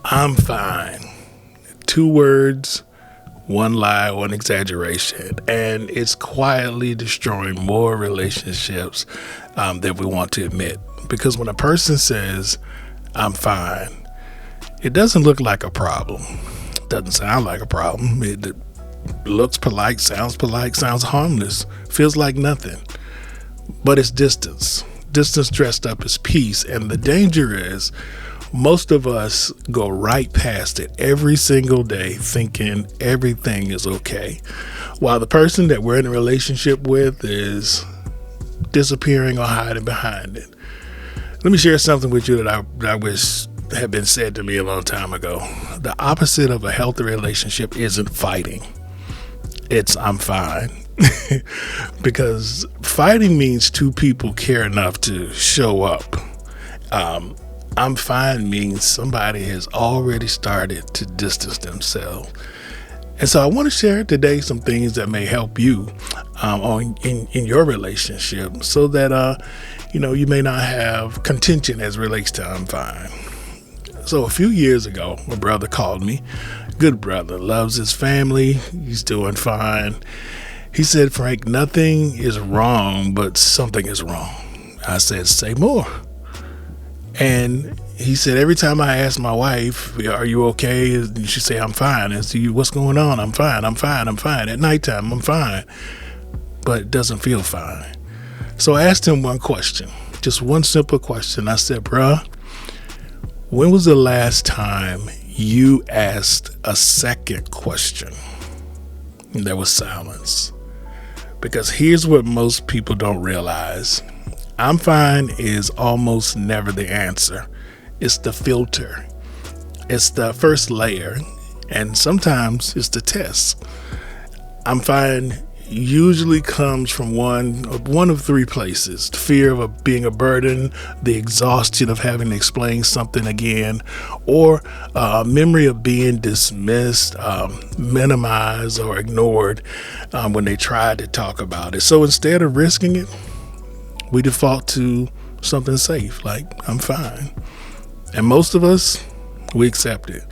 I'm fine. Two words, one lie, one exaggeration. And it's quietly destroying more relationships than we want to admit. Because when a person says, I'm fine, it doesn't look like a problem. It doesn't sound like a problem. It looks polite, sounds harmless, feels like nothing. But it's distance. Distance dressed up as peace. And the danger is most of us go right past it every single day thinking everything is okay, while the person that we're in a relationship with is disappearing or hiding behind it. Let me share something with you that I wish had been said to me a long time ago. The opposite of a healthy relationship isn't fighting. It's I'm fine. Because fighting means two people care enough to show up. I'm fine means somebody has already started to distance themselves. And so I want to share today some things that may help you in your relationship so that, you may not have contention as relates to I'm fine. So a few years ago, my brother called me. Good brother, loves his family. He's doing fine. He said, Frank, nothing is wrong, but something is wrong. I said, say more. And he said, every time I ask my wife, are you okay? And she say, I'm fine. And see, what's going on? I'm fine. At nighttime, I'm fine. But it doesn't feel fine. So I asked him one question, just one simple question. I said, bruh, when was the last time you asked a second question? And there was silence. Because here's what most people don't realize. I'm fine is almost never the answer. It's the filter. It's the first layer. And sometimes it's the test. I'm fine usually comes from one of three places: the fear of being a burden, the exhaustion of having to explain something again, or a memory of being dismissed, minimized, or ignored when they tried to talk about it. So instead of risking it, we default to something safe, like I'm fine. And most of us, we accept it.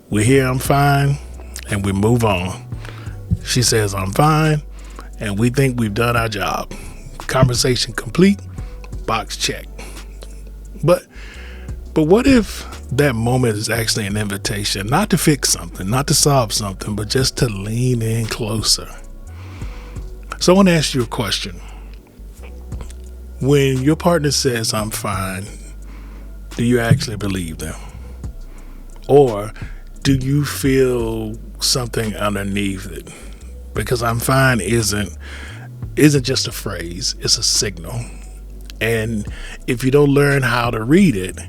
We hear I'm fine and we move on. She says I'm fine and we think we've done our job. Conversation complete, box check. But what if that moment is actually an invitation, not to fix something, not to solve something, but just to lean in closer? So I want to ask you a question. When your partner says I'm fine, do you actually believe them? Or do you feel something underneath it? Because I'm fine isn't just a phrase, it's a signal. And if you don't learn how to read it,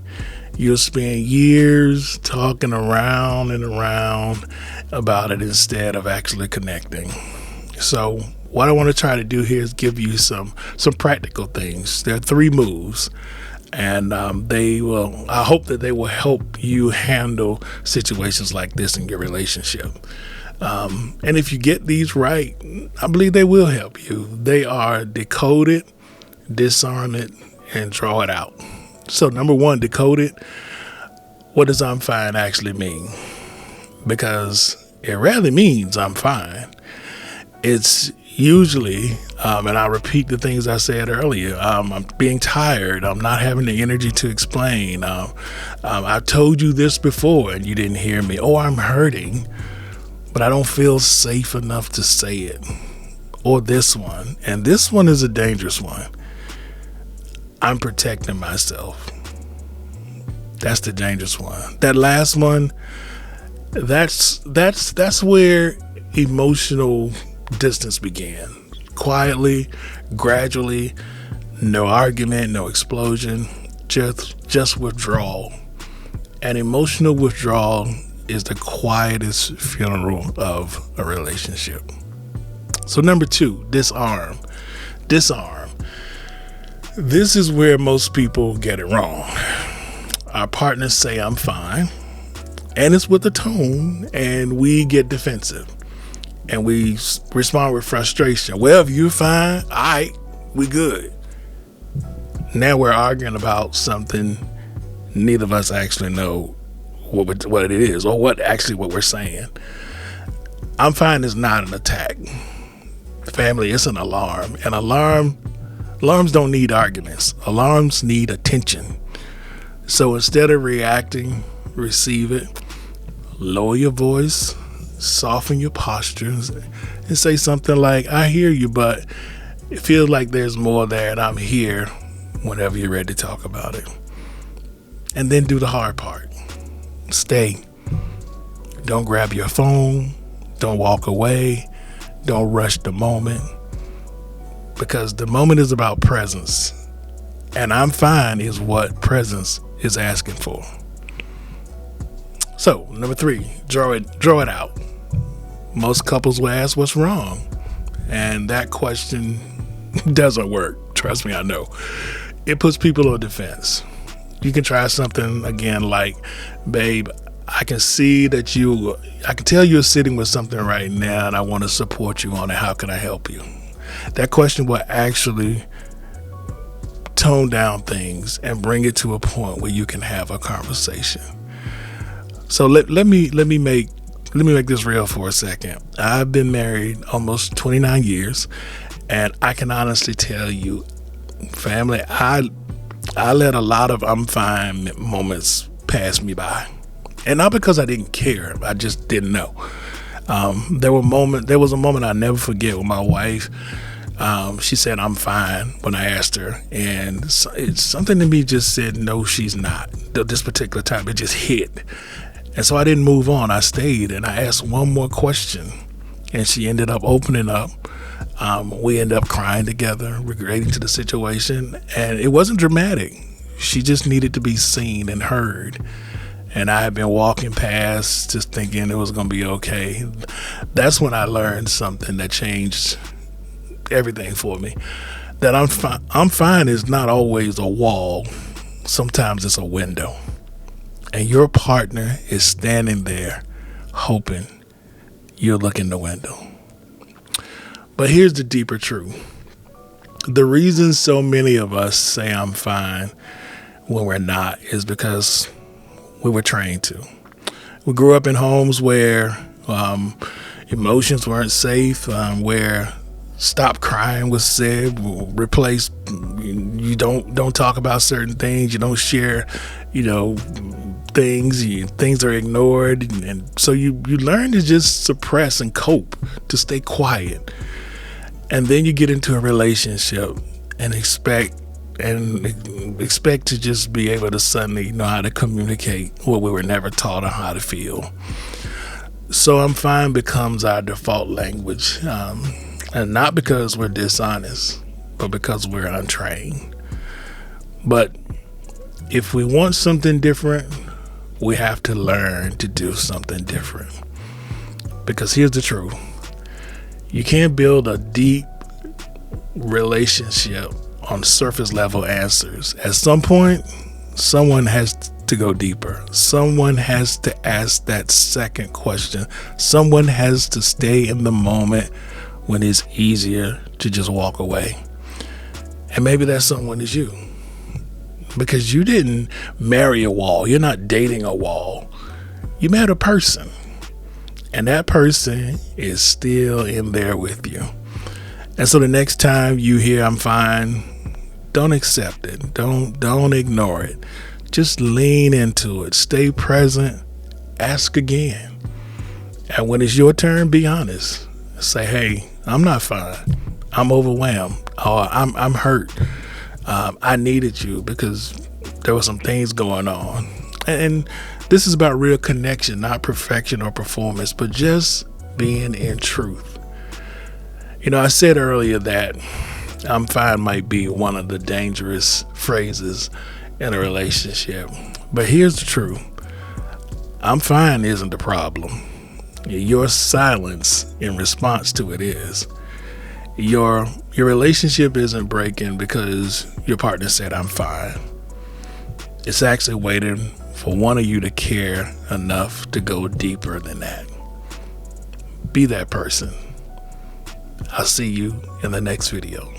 you'll spend years talking around and around about it instead of actually connecting. So what I want to try to do here is give you some practical things. There are 3 moves, and I hope that they will help you handle situations like this in your relationship. And if you get these right, I believe they will help you. They are decode it, disarm it, and draw it out. So number 1, decode it. What does I'm fine actually mean? Because it rarely means I'm fine. It's usually, and I'll repeat the things I said earlier, I'm being tired. I'm not having the energy to explain. I told you this before and you didn't hear me. Or I'm hurting, but I don't feel safe enough to say it. Or this one, and this one is a dangerous one. I'm protecting myself. That's the dangerous one. That last one, that's where emotional distance began. Quietly, gradually, no argument, no explosion, just withdrawal. And emotional withdrawal is the quietest funeral of a relationship. So number 2, disarm. Disarm. This is where most people get it wrong. Our partners say I'm fine, and it's with a tone, and we get defensive. And we respond with frustration. Well, if you're fine, all right, we good. Now we're arguing about something neither of us actually know what it is, or what we're saying. I'm fine is not an attack. Family, it's an alarm. And alarms don't need arguments. Alarms need attention. So instead of reacting, receive it. Lower your voice, soften your postures, and say something like, I hear you, but it feels like there's more there, and I'm here whenever you're ready to talk about it. And then do the hard part. Stay. Don't grab your phone. Don't walk away. Don't rush the moment. Because the moment is about presence. And I'm fine is what presence is asking for. So, number 3, draw it out. Most couples will ask what's wrong. And that question doesn't work. Trust me, I know. It puts people on defense. You can try something again like, babe, I can tell you're sitting with something right now and I want to support you on it. How can I help you? That question will actually tone down things and bring it to a point where you can have a conversation. So let me make this real for a second. I've been married almost 29 years, and I can honestly tell you, family, I let a lot of I'm fine moments pass me by. And not because I didn't care, I just didn't know. There was a moment I never forget with my wife. She said, I'm fine, when I asked her. And it's something in me just said, no, she's not. This particular time, it just hit. And so I didn't move on. I stayed and I asked one more question. And she ended up opening up. We ended up crying together, regretting to the situation. And it wasn't dramatic. She just needed to be seen and heard. And I had been walking past just thinking it was going to be okay. That's when I learned something that changed everything for me. That I'm fine is not always a wall. Sometimes it's a window. And your partner is standing there hoping you'll look in the window. But here's the deeper truth. The reason so many of us say I'm fine when we're not is because we were trained to. We grew up in homes where emotions weren't safe, where stop crying was said, replace, you don't talk about certain things, you don't share, things are ignored. And so you learn to just suppress and cope, to stay quiet. And then you get into a relationship and expect to just be able to suddenly know how to communicate what we were never taught on how to feel. So I'm fine becomes our default language. And not because we're dishonest, but because we're untrained. But if we want something different, we have to learn to do something different. Because here's the truth. You can't build a deep relationship on surface level answers. At some point, someone has to go deeper. Someone has to ask that second question. Someone has to stay in the moment when it's easier to just walk away. And maybe that someone is you. Because you didn't marry a wall. You're not dating a wall. You met a person. And that person is still in there with you. And so the next time you hear I'm fine, don't accept it. Don't ignore it. Just lean into it. Stay present. Ask again. And when it's your turn, be honest. Say, hey, I'm not fine. I'm overwhelmed. Or I'm hurt. I needed you because there were some things going on. And this is about real connection, not perfection or performance, but just being in truth. I said earlier that I'm fine might be one of the dangerous phrases in a relationship. But here's the truth. I'm fine isn't the problem. Your silence in response to it is. Your relationship isn't breaking because your partner said I'm fine. It's actually waiting for one of you to care enough to go deeper than that. Be that person. I'll see you in the next video.